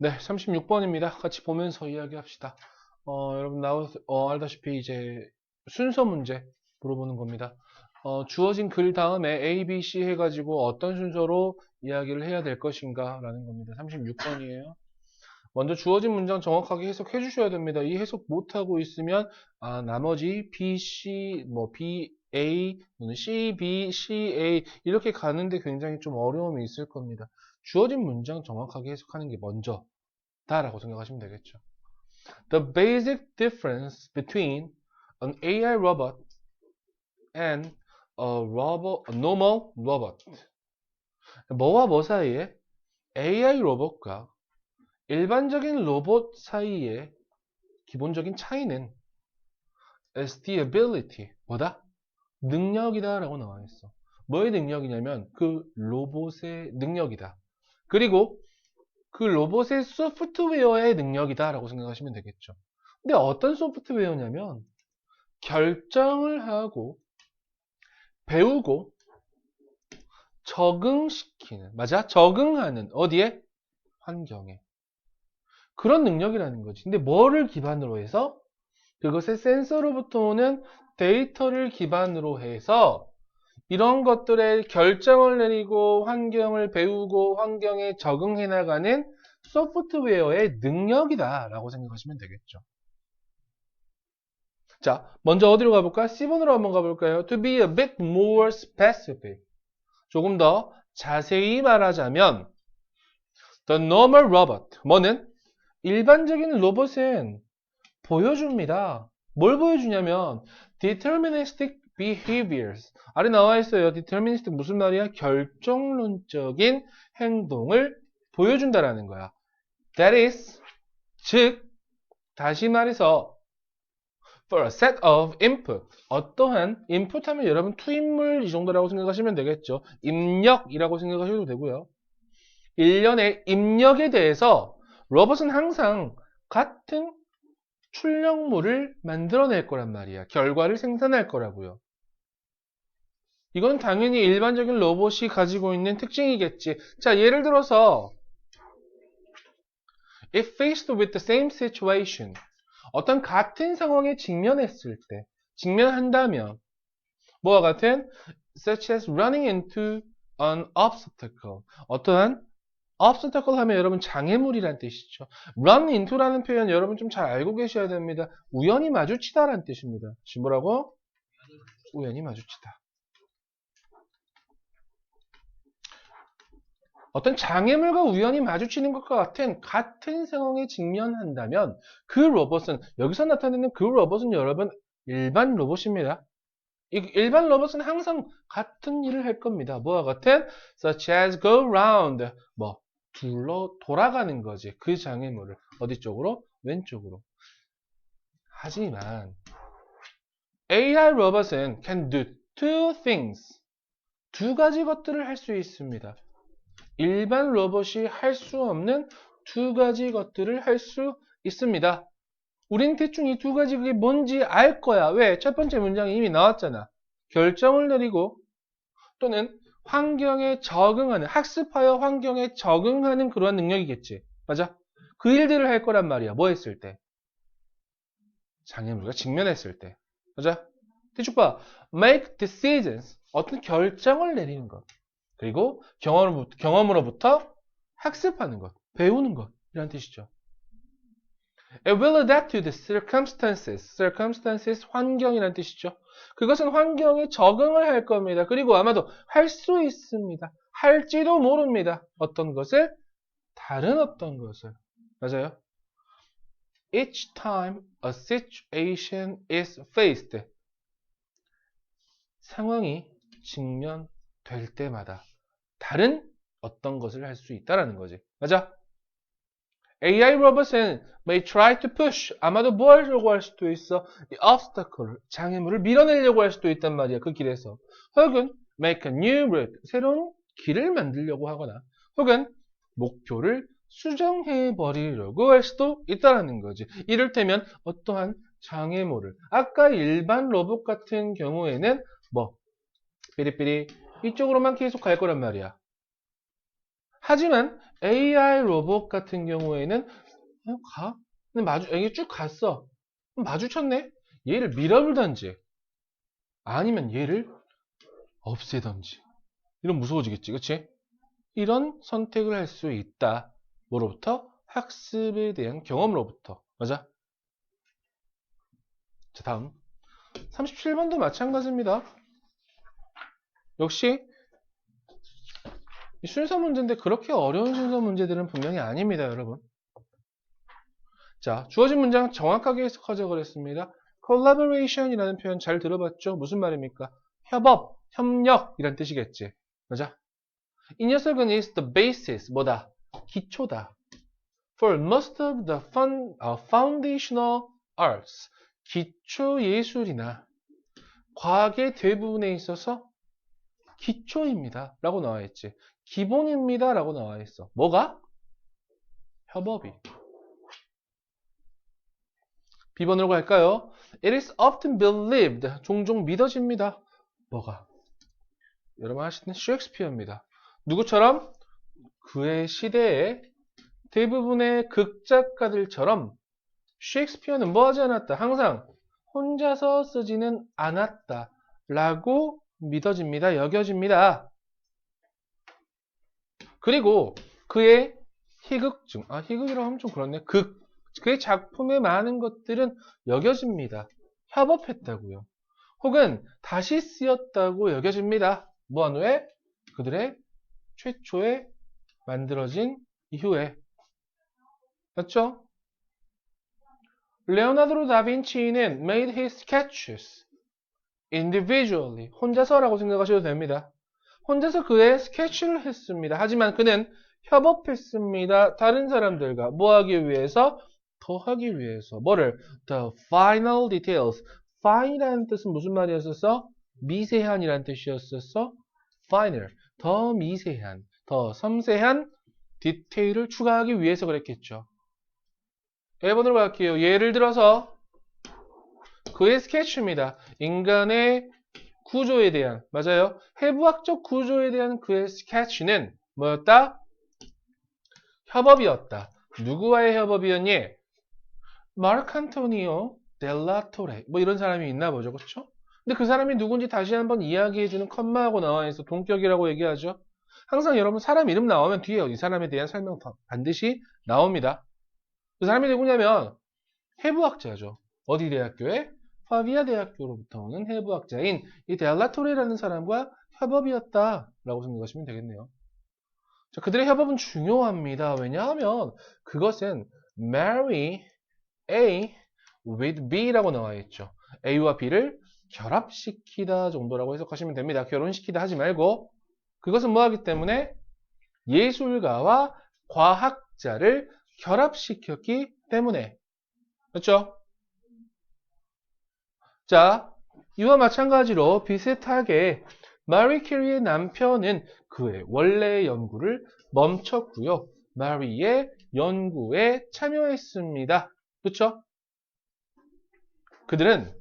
네, 36번입니다. 같이 보면서 이야기합시다. 여러분 알다시피 이제 순서 문제 물어보는 겁니다. 주어진 글 다음에 A, B, C 해가지고 어떤 순서로 이야기를 해야 될 것인가 라는 겁니다. 36번이에요. 먼저 주어진 문장 정확하게 해석해 주셔야 됩니다. 이 해석 못하고 있으면 나머지 B, C, B, A, C, B, C, A 이렇게 가는데 굉장히 좀 어려움이 있을 겁니다. 주어진 문장 정확하게 해석하는 게 먼저 다라고 생각하시면 되겠죠. The basic difference between an AI robot and a normal robot. 뭐와 뭐 사이에 AI 로봇과 일반적인 로봇 사이의 기본적인 차이는 is the ability, 뭐다? 능력이다 라고 나와 있어. 뭐의 능력이냐면 그 로봇의 능력이다. 그리고 그 로봇의 소프트웨어의 능력이다 라고 생각하시면 되겠죠. 근데 어떤 소프트웨어냐면 결정을 하고 배우고 적응시키는, 맞아? 적응하는 어디에? 환경에. 그런 능력이라는 거지. 근데 뭐를 기반으로 해서? 그것의 센서로부터 오는 데이터를 기반으로 해서 이런 것들의 결정을 내리고 환경을 배우고 환경에 적응해 나가는 소프트웨어의 능력이다 라고 생각하시면 되겠죠. 자, 먼저 어디로 가볼까? C번으로 한번 가볼까요? To be a bit more specific. 조금 더 자세히 말하자면 The normal robot. 뭐는? 일반적인 로봇은 보여줍니다. 뭘 보여주냐면 deterministic behaviors. 아래 나와 있어요. deterministic 무슨 말이야? 결정론적인 행동을 보여준다라는 거야. That is, 즉 다시 말해서 for a set of input. 어떠한 input 하면 여러분 투입물 이 정도라고 생각하시면 되겠죠. 입력이라고 생각하셔도 되고요. 일련의 입력에 대해서 로봇은 항상 같은 출력물을 만들어낼 거란 말이야. 결과를 생산할 거라고요. 이건 당연히 일반적인 로봇이 가지고 있는 특징이겠지. 자, 예를 들어서 if faced with the same situation, 어떤 같은 상황에 직면한다면 뭐와 같은 such as running into an obstacle, 어떠한 obstacle 하면 여러분 장애물이란 뜻이죠. run into라는 표현 여러분 좀 잘 알고 계셔야 됩니다. 우연히 마주치다라는 뜻입니다. 지금 뭐라고? 우연히 마주치다. 어떤 장애물과 우연히 마주치는 것과 같은 상황에 직면한다면 그 로봇은 여기서 나타내는 그 로봇은 여러분 일반 로봇입니다. 일반 로봇은 항상 같은 일을 할 겁니다. 뭐와 같은? such as go round. 돌아가는 거지. 그 장애물을. 어디 쪽으로? 왼쪽으로. 하지만 AI 로봇은 can do two things. 두 가지 것들을 할 수 있습니다. 일반 로봇이 할 수 없는 두 가지 것들을 할 수 있습니다. 우린 대충 이 두 가지 그게 뭔지 알 거야. 왜? 첫 번째 문장이 이미 나왔잖아. 결정을 내리고 또는 환경에 적응하는, 학습하여 환경에 적응하는 그러한 능력이겠지. 맞아? 그 일들을 할 거란 말이야. 뭐 했을 때? 장애물과 직면했을 때. 맞아? 대충 봐. make decisions. 어떤 결정을 내리는 것. 그리고 경험으로부터 학습하는 것, 배우는 것. 이란 뜻이죠. It will adapt to the circumstances. circumstances, 환경이란 뜻이죠. 그것은 환경에 적응을 할 겁니다. 그리고 아마도 할 수 있습니다. 할지도 모릅니다. 어떤 것을? 다른 어떤 것을. 맞아요? Each time a situation is faced. 상황이 직면될 때마다 다른 어떤 것을 할 수 있다라는 거지. 맞아? AI 로봇은 may try to push. 아마도 뭐 하려고 할 수도 있어? 이 obstacle, 장애물을 밀어내려고 할 수도 있단 말이야. 그 길에서. 혹은 make a new route. 새로운 길을 만들려고 하거나 혹은 목표를 수정해 버리려고 할 수도 있다라는 거지. 이를테면 어떠한 장애물을 아까 일반 로봇 같은 경우에는 삐리삐리 이쪽으로만 계속 갈 거란 말이야. 하지만 AI 로봇 같은 경우에는 그냥 가. 근데 이게 쭉 갔어. 마주쳤네? 얘를 밀어불던지 아니면 얘를 없애던지. 이런 무서워지겠지, 그치? 이런 선택을 할 수 있다. 뭐로부터? 학습에 대한 경험으로부터. 맞아? 자, 다음. 37번도 마찬가지입니다. 역시 순서 문제인데 그렇게 어려운 순서 문제들은 분명히 아닙니다, 여러분. 자, 주어진 문장 정확하게 해석하자고 그랬습니다. collaboration이라는 표현 잘 들어봤죠? 무슨 말입니까? 협업, 협력 이란 뜻이겠지. 맞아? 이 녀석은 is the basis, 뭐다? 기초다. For most of the foundational arts, 기초 예술이나 과학의 대부분에 있어서 기초입니다. 라고 나와 있지. 기본입니다. 라고 나와 있어. 뭐가? 협업이. B번으로 갈까요? It is often believed. 종종 믿어집니다. 뭐가? 여러분 아시는 셰익스피어입니다. 누구처럼? 그의 시대의 대부분의 극작가들처럼 셰익스피어는 뭐 하지 않았다? 항상 혼자서 쓰지는 않았다. 라고 믿어집니다. 여겨집니다. 그리고 그의 희극중, 희극이라고 하면 좀 그렇네. 그의 작품의 많은 것들은 여겨집니다. 협업했다고요. 혹은 다시 쓰였다고 여겨집니다. 뭐한 후에? 그들의 최초에 만들어진 이후에. 맞죠? 레오나르도 다빈치는 made his sketches individually. 혼자서라고 생각하셔도 됩니다. 혼자서 그의 스케치를 했습니다. 하지만 그는 협업했습니다. 다른 사람들과 뭐 하기 위해서? 더 하기 위해서. 뭐를? The final details. fine이라는 뜻은 무슨 말이었었어? 미세한이라는 뜻이었었어? final. 더 미세한, 더 섬세한 디테일을 추가하기 위해서 그랬겠죠. 1번으로 갈게요. 예를 들어서 그의 스케치입니다. 인간의 구조에 대한, 맞아요. 해부학적 구조에 대한 그의 스케치는 뭐였다? 협업이었다. 누구와의 협업이었니? 마르크 안토니오 델라토레. 뭐 이런 사람이 있나 보죠. 그렇죠? 근데 그 사람이 누군지 다시 한번 이야기해주는 컴마하고 나와 있어. 동격이라고 얘기하죠. 항상 여러분 사람 이름 나오면 뒤에 이 사람에 대한 설명 반드시 나옵니다. 그 사람이 누구냐면 해부학자죠. 어디 대학교에? 파비아 대학교로부터 오는 해부학자인 이 델라토레라는 사람과 협업이었다라고 생각하시면 되겠네요. 자, 그들의 협업은 중요합니다. 왜냐하면 그것은 marry A with B라고 나와 있죠. A와 B를 결합시키다 정도라고 해석하시면 됩니다. 결혼시키다 하지 말고 그것은 뭐하기 때문에 예술가와 과학자를 결합시켰기 때문에 그렇죠? 자, 이와 마찬가지로 비슷하게 마리 큐리의 남편은 그의 원래의 연구를 멈췄고요. 마리의 연구에 참여했습니다. 그렇죠? 그들은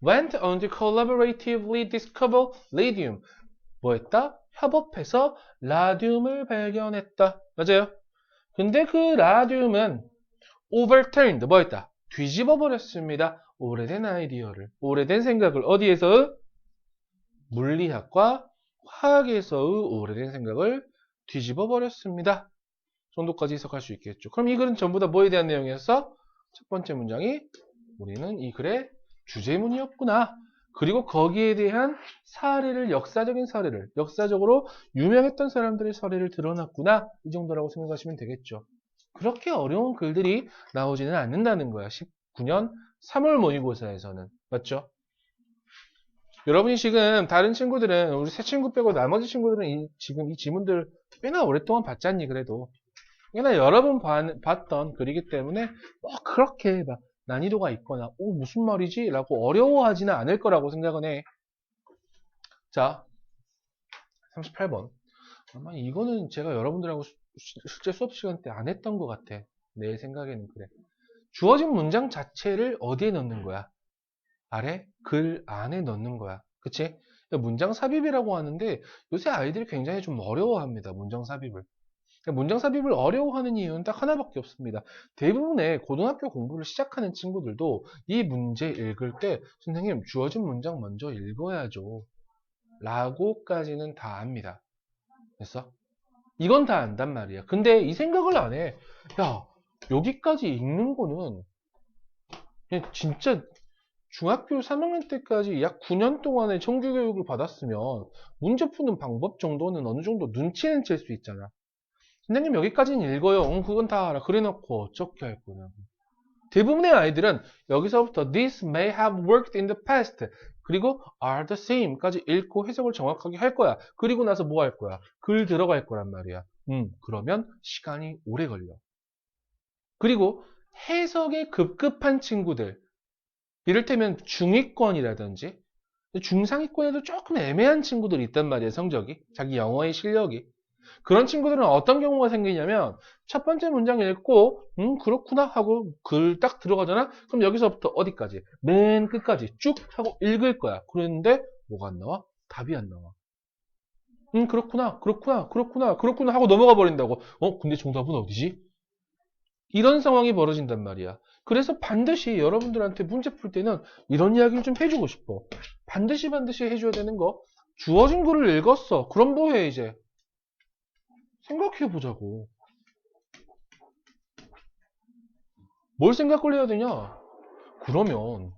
went on to collaboratively discover radium. 뭐 했다? 협업해서 라듐을 발견했다. 맞아요? 근데 그 라듐은 overturned. 뭐 했다? 뒤집어 버렸습니다. 오래된 아이디어를, 오래된 생각을 어디에서? 물리학과 화학에서의 오래된 생각을 뒤집어 버렸습니다. 정도까지 해석할 수 있겠죠. 그럼 이 글은 전부 다 뭐에 대한 내용이었어? 첫 번째 문장이 우리는 이 글의 주제문이었구나. 그리고 거기에 대한 사례를, 역사적인 사례를, 역사적으로 유명했던 사람들의 사례를 드러났구나. 이 정도라고 생각하시면 되겠죠. 그렇게 어려운 글들이 나오지는 않는다는 거야. 19년 3월 모의고사에서는. 맞죠? 여러분이 지금 다른 친구들은 우리 세 친구 빼고 나머지 친구들은 지금 이 지문들 꽤나 오랫동안 봤잖니 그래도. 꽤나 여러 번 봤던 글이기 때문에 뭐 그렇게 막 난이도가 있거나 무슨 말이지? 라고 어려워하지는 않을 거라고 생각은 해. 자, 38번. 아마 이거는 제가 여러분들하고 실제 수업 시간 때 안 했던 것 같아. 내 생각에는 그래. 주어진 문장 자체를 어디에 넣는 거야? 아래 글 안에 넣는 거야. 그치? 문장 삽입이라고 하는데 요새 아이들이 굉장히 좀 어려워합니다. 문장 삽입을. 문장 삽입을 어려워하는 이유는 딱 하나밖에 없습니다. 대부분의 고등학교 공부를 시작하는 친구들도 이 문제 읽을 때 선생님 주어진 문장 먼저 읽어야죠. 라고까지는 다 압니다. 됐어? 이건 다 안단 말이야. 근데 이 생각을 안 해. 야, 여기까지 읽는 거는 그냥 진짜 중학교 3학년 때까지 약 9년 동안의 정규교육을 받았으면 문제 푸는 방법 정도는 어느 정도 눈치는 챌 수 있잖아. 선생님 여기까지는 읽어요. 그건 다 알아. 그래놓고 어떻게 할 거냐고. 대부분의 아이들은 여기서부터 this may have worked in the past 그리고 are the same까지 읽고 해석을 정확하게 할 거야. 그리고 나서 뭐 할 거야? 글 들어갈 거란 말이야. 그러면 시간이 오래 걸려. 그리고 해석에 급급한 친구들 이를테면 중위권이라든지 중상위권에도 조금 애매한 친구들이 있단 말이에요. 성적이. 자기 영어의 실력이. 그런 친구들은 어떤 경우가 생기냐면 첫 번째 문장 읽고 그렇구나 하고 글 딱 들어가잖아. 그럼 여기서부터 어디까지? 맨 끝까지 쭉 하고 읽을 거야. 그런데 뭐가 안 나와? 답이 안 나와. 그렇구나 하고 넘어가 버린다고. 근데 정답은 어디지? 이런 상황이 벌어진단 말이야. 그래서 반드시 여러분들한테 문제 풀 때는 이런 이야기를 좀 해주고 싶어. 반드시 해줘야 되는 거. 주어진 글을 읽었어. 그럼 뭐해 이제? 생각해보자고. 뭘 생각을 해야 되냐? 그러면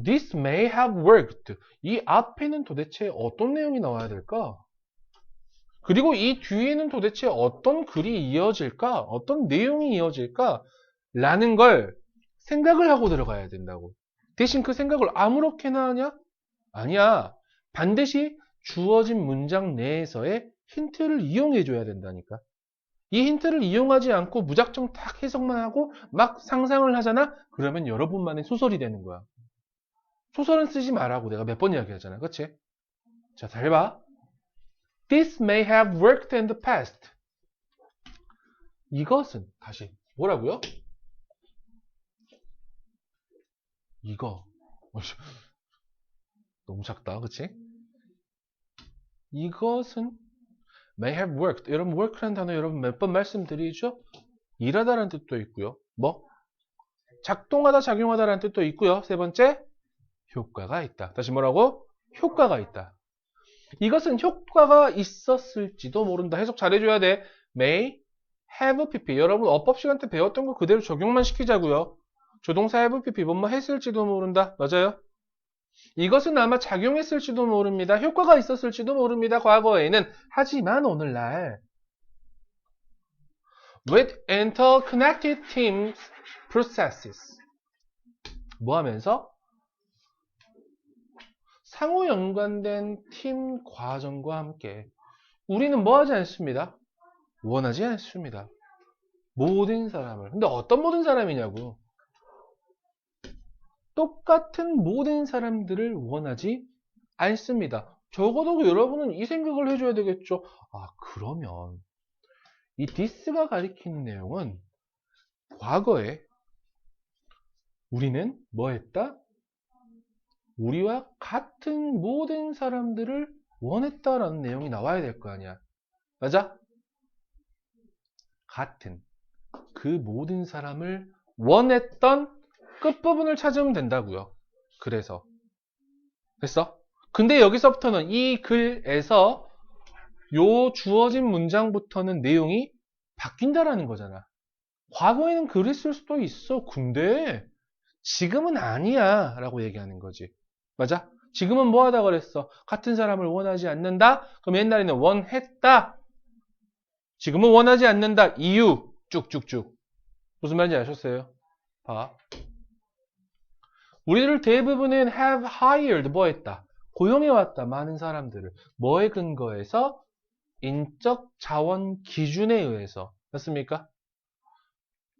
this may have worked. 이 앞에는 도대체 어떤 내용이 나와야 될까? 그리고 이 뒤에는 도대체 어떤 글이 이어질까? 어떤 내용이 이어질까? 라는 걸 생각을 하고 들어가야 된다고. 대신 그 생각을 아무렇게나 하냐? 아니야. 반드시 주어진 문장 내에서의 힌트를 이용해 줘야 된다니까. 이 힌트를 이용하지 않고 무작정 탁 해석만 하고 막 상상을 하잖아? 그러면 여러분만의 소설이 되는 거야. 소설은 쓰지 말라고 내가 몇 번 이야기하잖아. 그치? 자, 잘 봐. This may have worked in the past. 이것은 다시 뭐라고요? 이거 너무 작다. 그치? 이것은 may have worked. 여러분 work라는 단어 여러분 몇 번 말씀드리죠? 일하다라는 뜻도 있고요. 뭐? 작동하다, 작용하다라는 뜻도 있고요. 세 번째, 효과가 있다. 다시 뭐라고? 효과가 있다. 이것은 효과가 있었을지도 모른다. 해석 잘해줘야 돼. may have pp. 여러분 어법 시간 때 배웠던 거 그대로 적용만 시키자고요. 조동사 have pp 뭐뭐 했을지도 모른다. 맞아요? 이것은 아마 작용했을지도 모릅니다. 효과가 있었을지도 모릅니다. 과거에는. 하지만 오늘날 with interconnected teams processes 뭐 하면서? 상호 연관된 팀 과정과 함께 우리는 뭐 하지 않습니다. 원하지 않습니다. 모든 사람을. 근데 어떤 모든 사람이냐고. 똑같은 모든 사람들을 원하지 않습니다. 적어도 여러분은 이 생각을 해줘야 되겠죠. 아, 그러면 이 this가 가리키는 내용은 과거에 우리는 뭐 했다? 우리와 같은 모든 사람들을 원했다라는 내용이 나와야 될 거 아니야. 맞아? 같은 그 모든 사람을 원했던 끝부분을 찾으면 된다고요. 그래서 됐어? 근데 여기서부터는 이 글에서 요 주어진 문장부터는 내용이 바뀐다라는 거잖아. 과거에는 그랬을 수도 있어. 근데 지금은 아니야 라고 얘기하는 거지. 맞아? 지금은 뭐 하다 그랬어? 같은 사람을 원하지 않는다? 그럼 옛날에는 원했다. 지금은 원하지 않는다. 이유 쭉쭉쭉. 무슨 말인지 아셨어요? 봐. 우리들 대부분은 have hired 뭐 했다? 고용해왔다. 많은 사람들을. 뭐에 근거해서? 인적 자원 기준에 의해서. 맞습니까?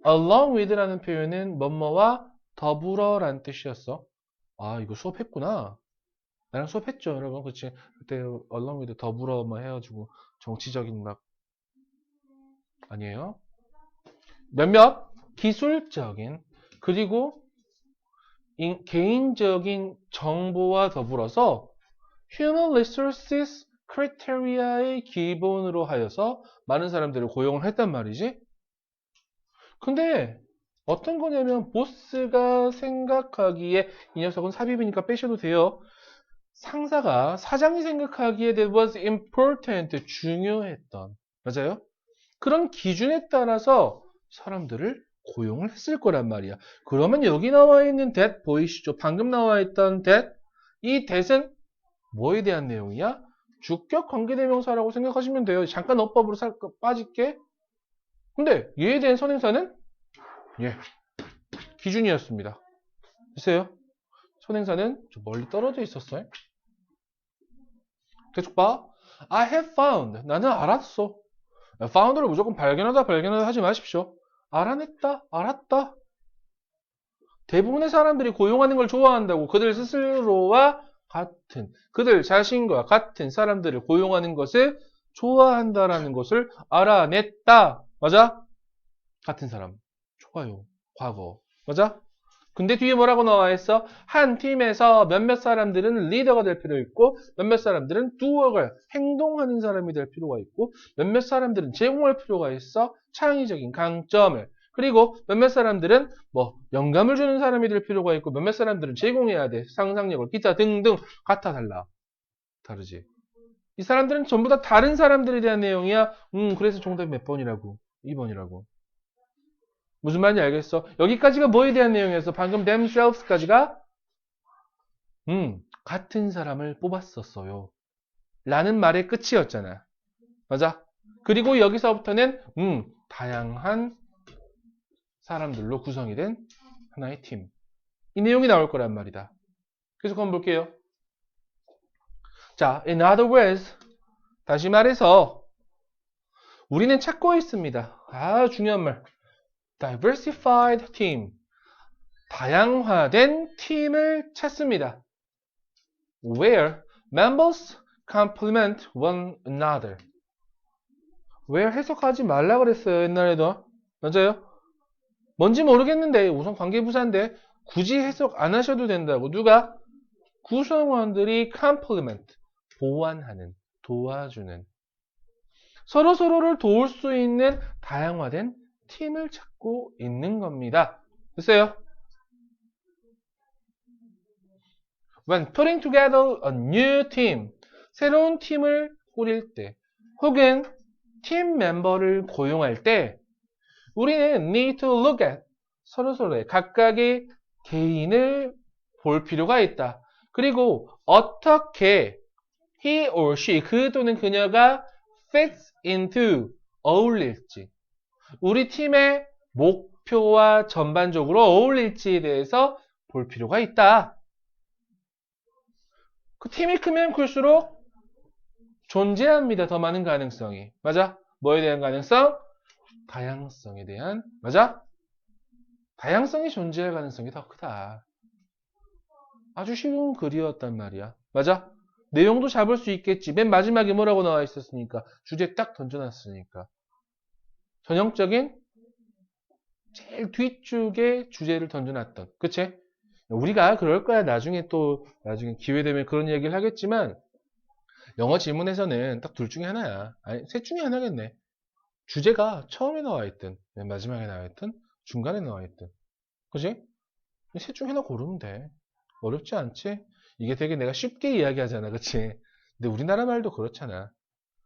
along with라는 표현은 뭐뭐와 더불어라는 뜻이었어. 아, 이거 수업했구나. 나랑 수업했죠, 여러분. 그치? 그때 along with 더불어 뭐 해가지고 정치적인 막 아니에요? 몇몇 기술적인 그리고 개인적인 정보와 더불어서 Human Resources Criteria의 기본으로 하여서 많은 사람들을 고용을 했단 말이지. 근데 어떤 거냐면 보스가 생각하기에 이 녀석은 삽입이니까 빼셔도 돼요. 상사가 사장이 생각하기에 that was important, 중요했던, 맞아요? 그런 기준에 따라서 사람들을 고용을 했을 거란 말이야. 그러면 여기 나와 있는 that 보이시죠? 방금 나와 있던 that, 이 that은 뭐에 대한 내용이야? 주격 관계대명사라고 생각하시면 돼요. 잠깐 어법으로 빠질게. 근데 얘에 대한 선행사는 기준이었습니다. 됐어요? 선행사는 좀 멀리 떨어져 있었어요. 계속 봐. I have found. 나는 알았어. found를 무조건 발견하다 하지 마십시오. 알아냈다, 알았다. 대부분의 사람들이 고용하는 걸 좋아한다고 그들 스스로와 같은, 그들 자신과 같은 사람들을 고용하는 것을 좋아한다라는 것을 알아냈다. 맞아? 같은 사람. 좋아요. 과거. 맞아? 근데 뒤에 뭐라고 나와 있어? 한 팀에서 몇몇 사람들은 리더가 될 필요 있고 몇몇 사람들은 doer가 행동하는 사람이 될 필요가 있고 몇몇 사람들은 제공할 필요가 있어. 창의적인 강점을. 그리고 몇몇 사람들은 뭐 영감을 주는 사람이 될 필요가 있고 몇몇 사람들은 제공해야 돼. 상상력을, 기타 등등 같아 달라. 다르지. 이 사람들은 전부 다 다른 사람들에 대한 내용이야. 그래서 정답이 몇 번이라고? 2번이라고. 무슨 말인지 알겠어? 여기까지가 뭐에 대한 내용이었어? 방금 themselves까지가 같은 사람을 뽑았었어요. 라는 말의 끝이었잖아. 맞아? 그리고 여기서부터는 다양한 사람들로 구성이 된 하나의 팀. 이 내용이 나올 거란 말이다. 계속 한번 볼게요. 자, in other words, 다시 말해서 우리는 찾고 있습니다. 중요한 말. diversified team. 다양화된 팀을 찾습니다. Where members complement one another. where 해석하지 말라 그랬어요. 옛날에도. 맞아요? 뭔지 모르겠는데 우선 관계부사인데 굳이 해석 안 하셔도 된다고. 누가? 구성원들이 complement, 보완하는, 도와주는. 서로서로를 도울 수 있는 다양화된 팀을 찾고 있는 겁니다. 됐어요? When putting together a new team, 새로운 팀을 꾸릴 때, 혹은 팀 멤버를 고용할 때, 우리는 need to look at 서로서로의 각각의 개인을 볼 필요가 있다. 그리고 어떻게 he or she, 그 또는 그녀가 fits into, 어울릴지, 우리 팀의 목표와 전반적으로 어울릴지에 대해서 볼 필요가 있다. 그 팀이 크면 클수록 존재합니다. 더 많은 가능성이. 맞아? 뭐에 대한 가능성? 다양성에 대한. 맞아? 다양성이 존재할 가능성이 더 크다. 아주 쉬운 글이었단 말이야. 맞아? 내용도 잡을 수 있겠지. 맨 마지막에 뭐라고 나와 있었으니까. 주제 딱 던져놨으니까. 전형적인 제일 뒤쪽에 주제를 던져놨던. 그치? 우리가 그럴 거야. 나중에 기회 되면 그런 얘기를 하겠지만 영어 지문에서는 딱 둘 중에 하나야. 아니, 셋 중에 하나겠네. 주제가 처음에 나와 있든, 맨 마지막에 나와 있든, 중간에 나와 있든. 그지? 셋 중에 하나 고르면 돼. 어렵지 않지? 이게 되게 내가 쉽게 이야기하잖아. 그치? 근데 우리나라 말도 그렇잖아.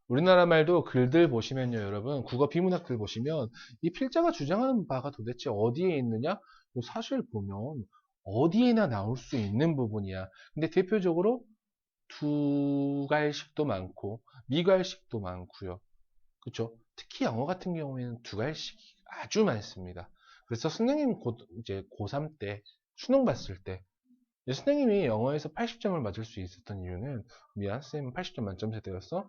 우리나라 말도 글들 보시면요, 여러분. 국어 비문학 글 보시면 이 필자가 주장하는 바가 도대체 어디에 있느냐? 사실 보면 어디에나 나올 수 있는 부분이야. 근데 대표적으로 두갈식도 많고 미갈식도 많고요. 그렇죠? 특히 영어 같은 경우에는 두갈식이 아주 많습니다. 그래서 선생님 이제 고3 때 수능 봤을 때 선생님이 영어에서 80점을 맞을 수 있었던 이유는 미안, 쌤은 80점 만점 세대였어.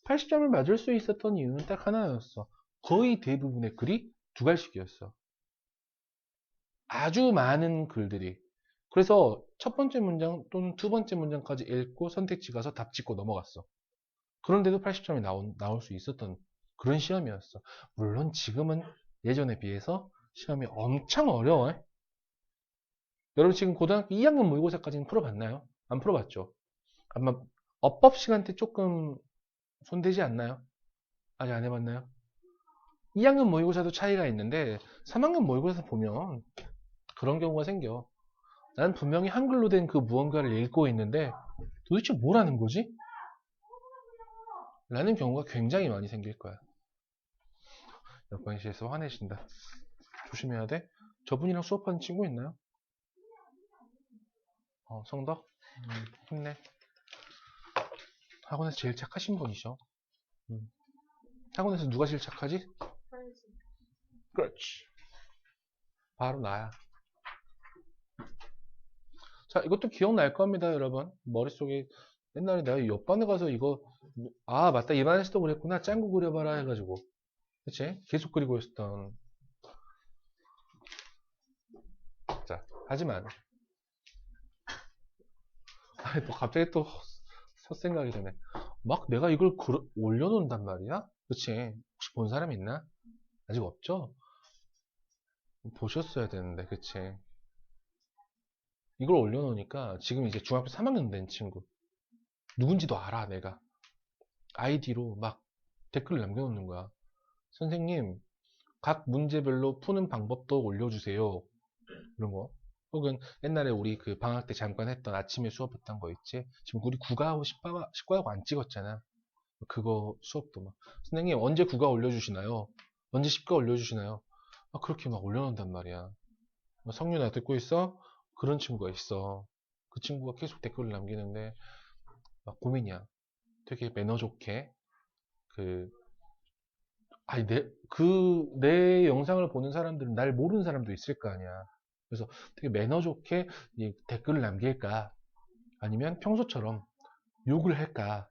80점을 맞을 수 있었던 이유는 딱 하나였어. 거의 대부분의 글이 두갈식이었어. 아주 많은 글들이. 그래서 첫 번째 문장 또는 두 번째 문장까지 읽고 선택지 가서 답 짓고 넘어갔어. 그런데도 80점이 나올 수 있었던 그런 시험이었어. 물론 지금은 예전에 비해서 시험이 엄청 어려워. 여러분 지금 고등학교 2학년 모의고사까지는 풀어봤나요? 안 풀어봤죠? 아마 어법 시간 때 조금 손대지 않나요? 아직 안 해봤나요? 2학년 모의고사도 차이가 있는데 3학년 모의고사 보면 그런 경우가 생겨. 난 분명히 한글로 된 그 무언가를 읽고 있는데 도대체 뭘 하는 거지? 라는 경우가 굉장히 많이 생길 거야. 옆반 씨에서 화내신다. 조심해야 돼. 저분이랑 수업하는 친구 있나요? 성덕? 힘내. 학원에서 제일 착하신 분이죠. 학원에서 누가 제일 착하지? 그렇지. 바로 나야. 자, 이것도 기억날 겁니다, 여러분. 머릿속에 옛날에 내가 옆반에 가서 이거 맞다, 이반에서도 그랬구나. 짱구 그려봐라 해가지고, 그치? 계속 그리고 있었던. 자, 하지만 또 갑자기 또 헛생각이 드네. 막 내가 이걸 올려놓는단 말이야? 그치? 혹시 본 사람 있나? 아직 없죠? 보셨어야 되는데, 그치? 이걸 올려놓으니까 지금 이제 중학교 3학년 된 친구 누군지도 알아, 내가. 아이디로 막 댓글을 남겨놓는 거야. 선생님, 각 문제별로 푸는 방법도 올려주세요. 이런 거. 혹은 옛날에 우리 그 방학 때 잠깐 했던 아침에 수업했던 거 있지? 지금 우리 국어하고 식과하고 안 찍었잖아. 그거 수업도 막. 선생님, 언제 국어 올려주시나요? 언제 식과 올려주시나요? 그렇게 막 올려놓는단 말이야. 성윤아, 듣고 있어? 그런 친구가 있어. 그 친구가 계속 댓글을 남기는데, 막 고민이야. 되게 매너 좋게, 그, 내 영상을 보는 사람들은 날 모르는 사람도 있을 거 아니야. 그래서 되게 매너 좋게 이 댓글을 남길까? 아니면 평소처럼 욕을 할까?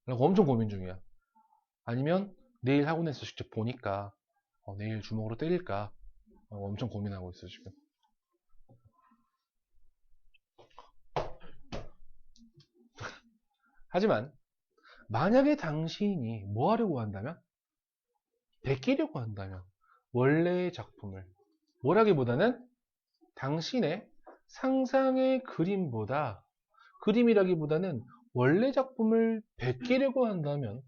라고 엄청 고민 중이야. 아니면 내일 학원에서 직접 보니까 내일 주먹으로 때릴까? 엄청 고민하고 있어, 지금. 하지만 만약에 당신이 뭐 하려고 한다면? 베끼려고 한다면 원래의 작품을 뭐라기보다는 당신의 상상의 그림이라기보다는 원래 작품을 베끼려고 한다면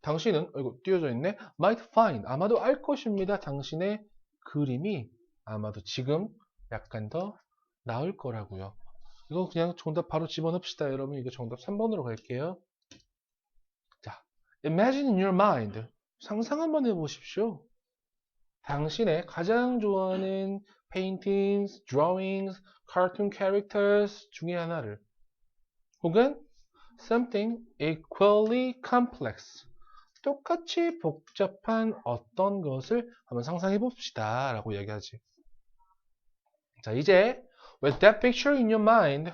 당신은 이거 띄워져 있네. might find 아마도 알 것입니다. 당신의 그림이 아마도 지금 약간 더 나을 거라고요. 이거 그냥 정답 바로 집어넣읍시다, 여러분. 이거 정답 3번으로 갈게요. 자, imagine in your mind. 상상 한번 해보십시오. 당신의 가장 좋아하는 paintings, drawings, cartoon characters 중에 하나를 혹은 something equally complex 똑같이 복잡한 어떤 것을 한번 상상해 봅시다 라고 얘기하지. 자, 이제 with that picture in your mind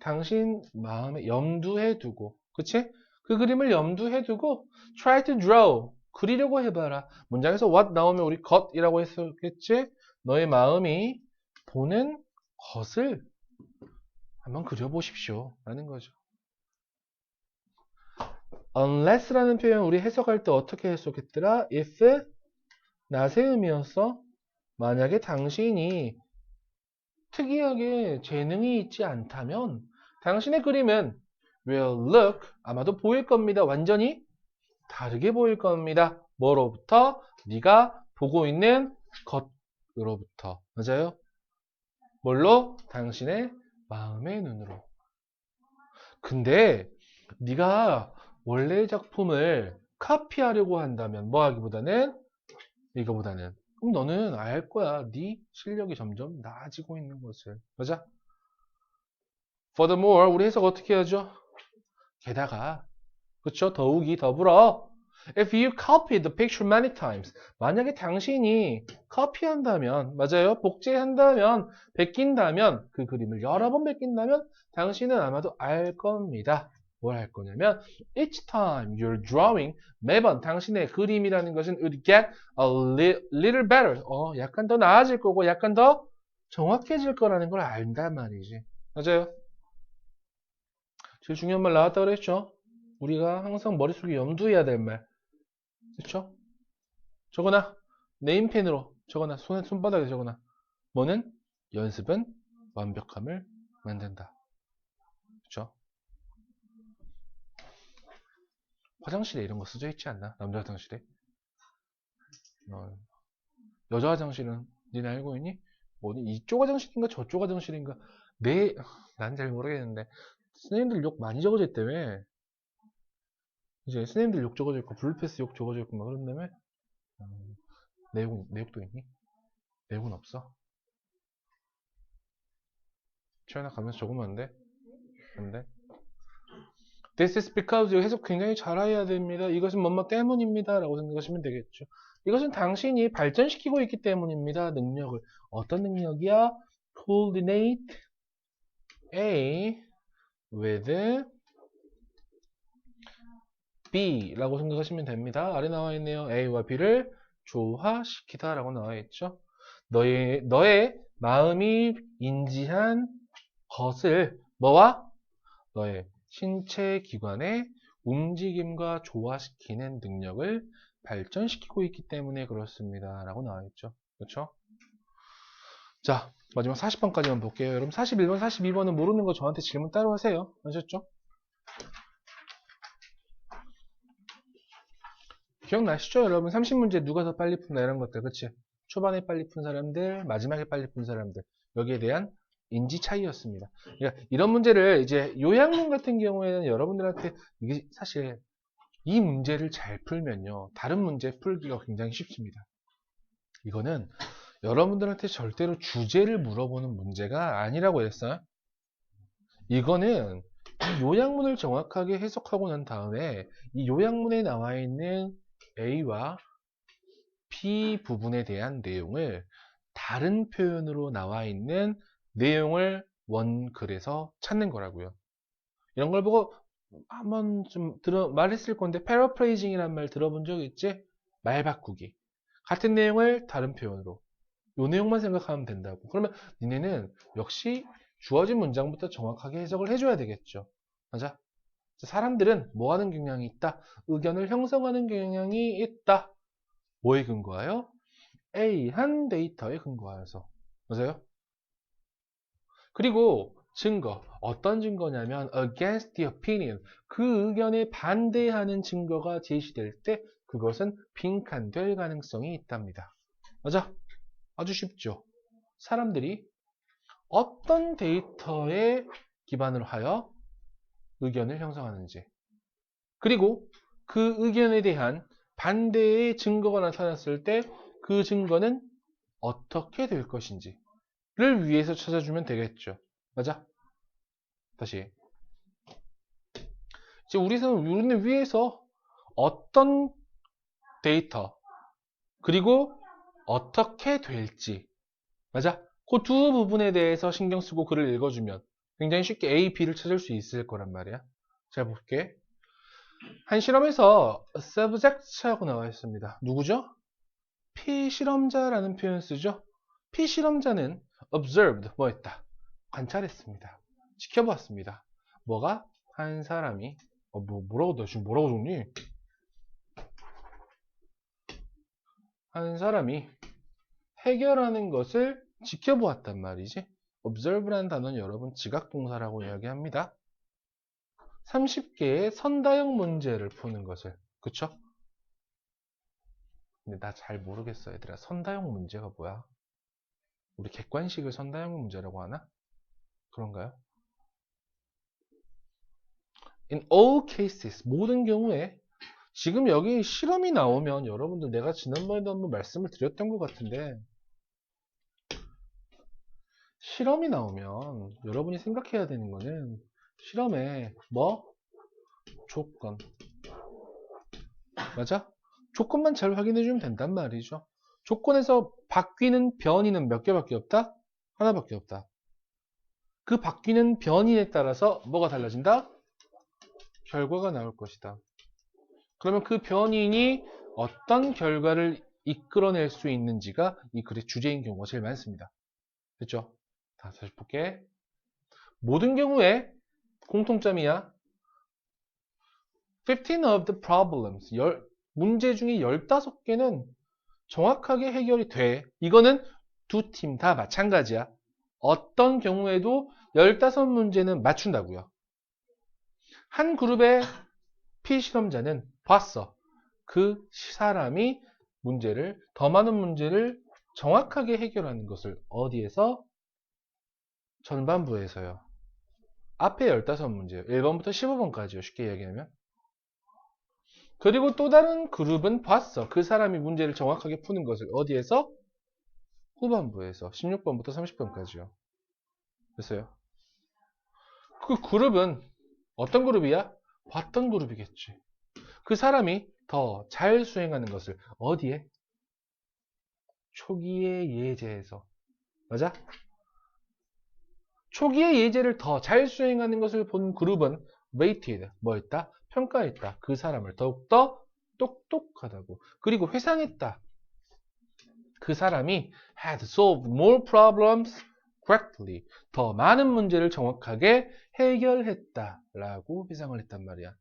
당신 마음에 염두해 두고 그치? 그 그림을 염두해 두고 try to draw 그리려고 해봐라. 문장에서 what 나오면 우리 것이라고 했었겠지? 너의 마음이 보는 것을 한번 그려보십시오 라는 거죠. unless라는 표현 우리 해석할 때 어떻게 해석했더라? if 나세음이었어. 만약에 당신이 특이하게 재능이 있지 않다면 당신의 그림은 will look 아마도 보일 겁니다. 완전히 다르게 보일 겁니다. 뭐로부터? 네가 보고 있는 것으로부터. 맞아요? 뭘로? 당신의 마음의 눈으로. 근데 네가 원래의 작품을 카피하려고 한다면 뭐 하기보다는 이거보다는 그럼 너는 알 거야. 네 실력이 점점 나아지고 있는 것을. 맞아? Furthermore, 우리 해석 어떻게 하죠? 게다가 그쵸? 더욱이 더불어 If you copy the picture many times 만약에 당신이 커피한다면 맞아요? 복제한다면 베낀다면 그 그림을 여러 번 베낀다면 당신은 아마도 알 겁니다. 뭘 할 거냐면 each time you're drawing 매번 당신의 그림이라는 것은 would get a little better 약간 더 나아질 거고 약간 더 정확해질 거라는 걸 안단 말이지. 맞아요? 제일 중요한 말 나왔다 그랬죠? 우리가 항상 머릿속에 염두해야 될 말. 그쵸? 적어놔. 네임펜으로 적어놔. 손바닥에 적어놔. 뭐는? 연습은 완벽함을 만든다. 그쵸? 화장실에 이런 거 쓰져 있지 않나? 남자 화장실에. 여자 화장실은 니네 알고 있니? 어디 이쪽 화장실인가 저쪽 화장실인가? 난 잘 모르겠는데 선생님들 욕 많이 적어져 있다며. 이제 선생님들 욕 적어져 있고 블루패스 욕 적어져 있고 막 그런다며. 내욕도 있니? 내욕은 없어? 치아나 가면서 적으면 안 돼? 안 돼? This is because 해석 굉장히 잘해야 됩니다. 이것은 뭐뭐 때문입니다. 라고 생각하시면 되겠죠. 이것은 당신이 발전시키고 있기 때문입니다. 능력을. 어떤 능력이야? Coordinate A with B 라고 생각하시면 됩니다. 아래 나와 있네요. A와 B를 조화시키다 라고 나와 있죠. 너의 마음이 인지한 것을 뭐와? 너의 신체 기관의 움직임과 조화시키는 능력을 발전시키고 있기 때문에 그렇습니다. 라고 나와 있죠. 그렇죠? 자, 마지막 40번까지만 볼게요. 여러분 41번, 42번은 모르는 거 저한테 질문 따로 하세요. 아셨죠? 기억나시죠? 여러분 30문제 누가 더 빨리 푼다 이런 것들. 그치? 초반에 빨리 푼 사람들, 마지막에 빨리 푼 사람들. 여기에 대한 인지 차이였습니다. 그러니까 이런 문제를 이제 요양문 같은 경우에는 여러분들한테 이게 사실 이 문제를 잘 풀면요. 다른 문제 풀기가 굉장히 쉽습니다. 이거는 여러분들한테 절대로 주제를 물어보는 문제가 아니라고 했어요. 이거는 이 요양문을 정확하게 해석하고 난 다음에 이 요양문에 나와 있는 A와 B 부분에 대한 내용을 다른 표현으로 나와 있는 내용을 원글에서 찾는 거라고요. 이런 걸 보고 한번 좀 말했을 건데 패러프레이징이란 말 들어본 적 있지? 말 바꾸기. 같은 내용을 다른 표현으로. 요 내용만 생각하면 된다고. 그러면 니네는 역시 주어진 문장부터 정확하게 해석을 해줘야 되겠죠. 맞아? 사람들은 뭐 하는 경향이 있다? 의견을 형성하는 경향이 있다. 뭐에 근거하여? A한 데이터에 근거하여서. 맞아요? 그리고 증거. 어떤 증거냐면 against the opinion. 그 의견에 반대하는 증거가 제시될 때 그것은 빈칸될 가능성이 있답니다. 맞아? 아주 쉽죠. 사람들이 어떤 데이터에 기반을 하여 의견을 형성하는지. 그리고 그 의견에 대한 반대의 증거가 나타났을 때 그 증거는 어떻게 될 것인지를 위해서 찾아주면 되겠죠. 맞아? 다시. 이제 우리는 위에서 어떤 데이터, 그리고 어떻게 될지. 맞아? 그 두 부분에 대해서 신경 쓰고 글을 읽어주면 굉장히 쉽게 A, B를 찾을 수 있을 거란 말이야. 잘 볼게. 한 실험에서 subject하고 나와 있습니다. 누구죠? 피실험자라는 표현 쓰죠. 피실험자는 observed, 뭐 했다? 관찰했습니다. 지켜봤습니다. 뭐가? 한 사람이 너 지금 뭐라고 적니? 한 사람이 해결하는 것을 지켜보았단 말이지. observe라는 단어는 여러분 지각동사라고 이야기합니다. 30개의 선다형 문제를 푸는 것을. 그쵸? 근데 나 잘 모르겠어 얘들아. 선다형 문제가 뭐야? 우리 객관식을 선다형 문제라고 하나? 그런가요? In all cases, 모든 경우에 지금 여기 실험이 나오면 여러분들 내가 지난번에도 한번 말씀을 드렸던 것 같은데 실험이 나오면 여러분이 생각해야 되는 거는 실험에 뭐? 조건. 맞아? 조건만 잘 확인해 주면 된단 말이죠. 조건에서 바뀌는 변이는 몇 개밖에 없다? 하나밖에 없다. 그 바뀌는 변이에 따라서 뭐가 달라진다? 결과가 나올 것이다. 그러면 그 변인이 어떤 결과를 이끌어낼 수 있는지가 이 글의 주제인 경우가 제일 많습니다. 됐죠? 다시 볼게. 모든 경우에 공통점이야. 15 of the problems, 문제 중에 15개는 정확하게 해결이 돼. 이거는 두 팀 다 마찬가지야. 어떤 경우에도 15문제는 맞춘다고요. 한 그룹의 피실험자는 봤어. 그 사람이 문제를, 더 많은 문제를 정확하게 해결하는 것을 어디에서? 전반부에서요. 앞에 15문제예요. 1번부터 15번까지요. 쉽게 이야기하면. 그리고 또 다른 그룹은 봤어. 그 사람이 문제를 정확하게 푸는 것을 어디에서? 후반부에서. 16번부터 30번까지요. 됐어요? 그 그룹은 어떤 그룹이야? 봤던 그룹이겠지. 그 사람이 더 잘 수행하는 것을 어디에? 초기의 예제에서. 맞아? 초기의 예제를 더 잘 수행하는 것을 본 그룹은 rated, 뭐했다? 평가했다. 그 사람을 더욱더 똑똑하다고. 그리고 회상했다. 그 사람이 had solved more problems correctly. 더 많은 문제를 정확하게 해결했다. 라고 회상을 했단 말이야.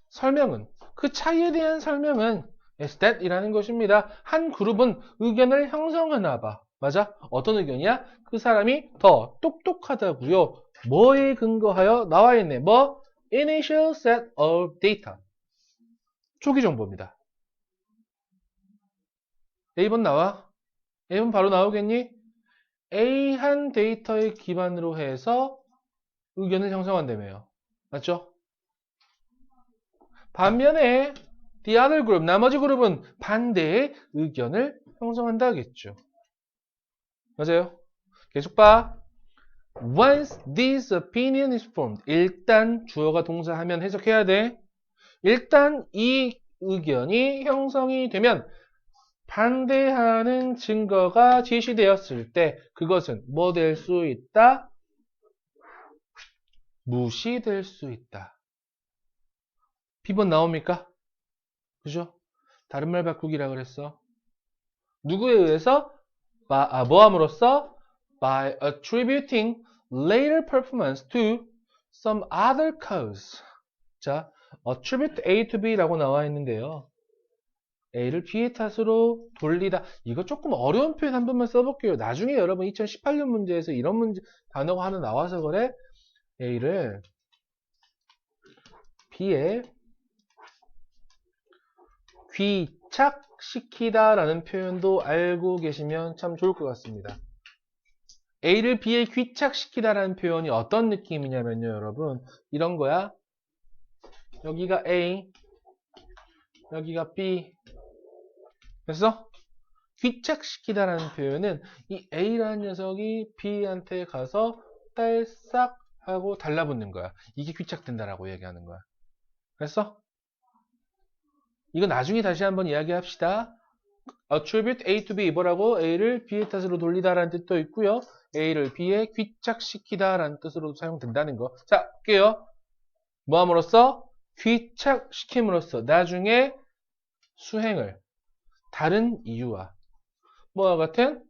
설명은, 그 차이에 대한 설명은 is that 이라는 것입니다. 한 그룹은 의견을 형성하나 봐. 맞아? 어떤 의견이야? 그 사람이 더 똑똑하다고요. 뭐에 근거하여 나와 있네. 뭐? Initial set of data. 초기 정보입니다. A번 나와? A번 바로 나오겠니? A 한 데이터의 기반으로 해서 의견을 형성한다며요. 맞죠? 반면에 the other group, 나머지 그룹은 반대의 의견을 형성한다겠죠. 맞아요? 계속 봐. Once this opinion is formed. 일단 주어가 동사하면 해석해야 돼. 일단 이 의견이 형성이 되면 반대하는 증거가 제시되었을 때 그것은 뭐 될 수 있다? 무시될 수 있다. B번 나옵니까? 그죠? 다른 말 바꾸기라 그랬어. 누구에 의해서? 뭐함으로써? By attributing later performance to some other cause. 자, attribute A to B라고 나와 있는데요. A를 B의 탓으로 돌리다. 이거 조금 어려운 표현 한 번만 써볼게요. 나중에 여러분 2018년 문제에서 이런 문제 단어가 하나 나와서 그래. A를 B에 귀착시키다 라는 표현도 알고 계시면 참 좋을 것 같습니다. A를 B에 귀착시키다 라는 표현이 어떤 느낌이냐면요, 여러분. 이런 거야. 여기가 A, 여기가 B. 됐어? 귀착시키다 라는 표현은 이 A라는 녀석이 B한테 가서 딸싹 하고 달라붙는 거야. 이게 귀착된다라고 얘기하는 거야. 됐어? 이거 나중에 다시 한번 이야기합시다. attribute A to B 뭐라고? A를 B의 탓으로 돌리다라는 뜻도 있고요. A를 B에 귀착시키다라는 뜻으로도 사용된다는 거. 자, 볼게요. 뭐함으로써? 귀착시킴으로써 나중에 수행을 다른 이유와 뭐와 같은?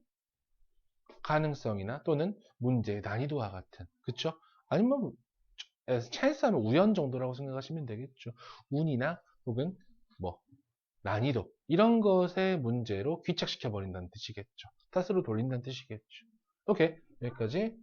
가능성이나 또는 문제의 난이도와 같은. 그쵸? 아니면 찬스하면 우연 정도라고 생각하시면 되겠죠. 운이나 혹은 뭐 난이도 이런 것의 문제로 귀착시켜 버린다는 뜻이겠죠. 탓으로 돌린다는 뜻이겠죠. 오케이, 여기까지.